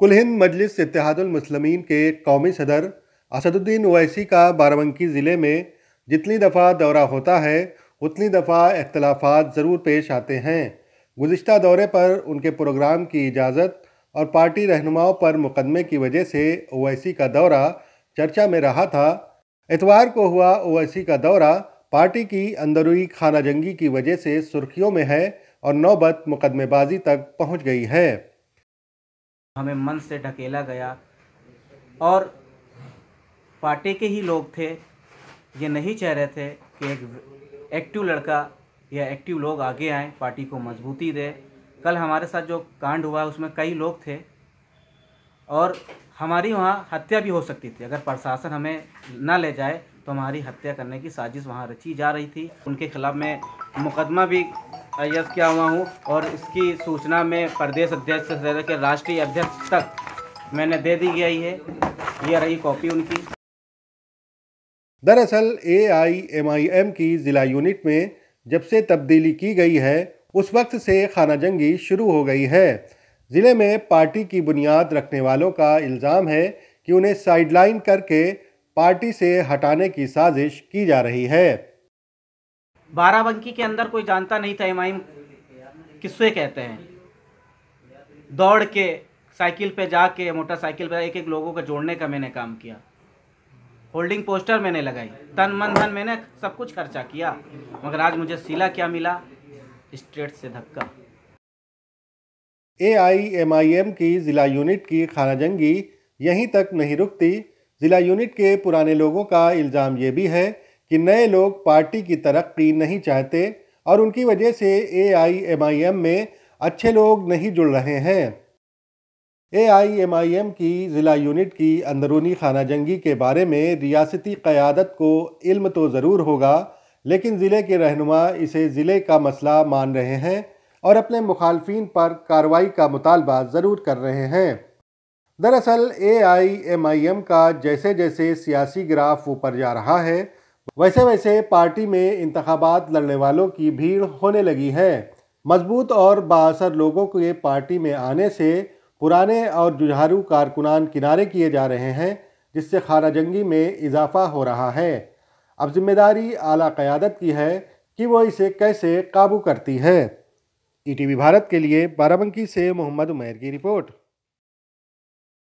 कुल हिंद मजलिस इत्तेहादुल मुस्लिमीन के कौमी सदर असदुद्दीन ओवैसी का बाराबंकी ज़िले में जितनी दफ़ा दौरा होता है उतनी दफ़ा इख्तलाफात ज़रूर पेश आते हैं। गुज़िश्ता दौरे पर उनके प्रोग्राम की इजाज़त और पार्टी रहनुमाओं पर मुकदमे की वजह से ओवैसी का दौरा चर्चा में रहा था। इतवार को हुआ ओवैसी का दौरा पार्टी की अंदरूनी खाना जंगी की वजह से सुर्खियों में है और नौबत मुकदमेबाजी तक पहुँच गई है। हमें मन से ढकेला गया और पार्टी के ही लोग थे, ये नहीं चाह रहे थे कि एक एक्टिव लड़का या एक्टिव लोग आगे आएँ, पार्टी को मजबूती दे। कल हमारे साथ जो कांड हुआ उसमें कई लोग थे और हमारी वहाँ हत्या भी हो सकती थी। अगर प्रशासन हमें ना ले जाए तो हमारी हत्या करने की साजिश वहाँ रची जा रही थी। उनके खिलाफ़ मैं मुकदमा भी आईएफ किया हुआ हूँ और इसकी सूचना में प्रदेश अध्यक्ष से लेकर राष्ट्रीय अध्यक्ष तक मैंने दे दी गई है। ये रही कॉपी उनकी। दरअसल AIMIM की ज़िला यूनिट में जब से तब्दीली की गई है उस वक्त से खाना जंगी शुरू हो गई है। ज़िले में पार्टी की बुनियाद रखने वालों का इल्ज़ाम है कि उन्हें साइडलाइन करके पार्टी से हटाने की साजिश की जा रही है। बाराबंकी के अंदर कोई जानता नहीं था एमआईएम किससे कहते हैं। दौड़ के साइकिल पे जाके मोटरसाइकिल पे एक एक लोगों को जोड़ने का मैंने काम किया। होल्डिंग पोस्टर मैंने लगाई, तन मन धन मैंने सब कुछ खर्चा किया, मगर आज मुझे सिला क्या मिला? स्ट्रेट से धक्का। AIMIM की ज़िला यूनिट की खाना जंगी यहीं तक नहीं रुकती। ज़िला यूनिट के पुराने लोगों का इल्ज़ाम ये भी है कि नए लोग पार्टी की तरक्की नहीं चाहते और उनकी वजह से AIMIM में अच्छे लोग नहीं जुड़ रहे हैं। AIMIM की ज़िला यूनिट की अंदरूनी खाना जंगी के बारे में रियासती क़यादत को इल्म तो ज़रूर होगा, लेकिन ज़िले के रहनुमा इसे ज़िले का मसला मान रहे हैं और अपने मुखालफिन पर कार्रवाई का मुतालबा ज़रूर कर रहे हैं। दरअसल AIMIM का जैसे जैसे सियासी ग्राफ ऊपर जा रहा है वैसे वैसे पार्टी में इंतखाबात लड़ने वालों की भीड़ होने लगी है। मजबूत और बाअसर लोगों के पार्टी में आने से पुराने और जुझारू कारकुनान किनारे किए जा रहे हैं, जिससे खाना जंगी में इजाफा हो रहा है। अब जिम्मेदारी आला क़यादत की है कि वो इसे कैसे काबू करती है। ETV भारत के लिए बाराबंकी से मोहम्मद उमैर की रिपोर्ट।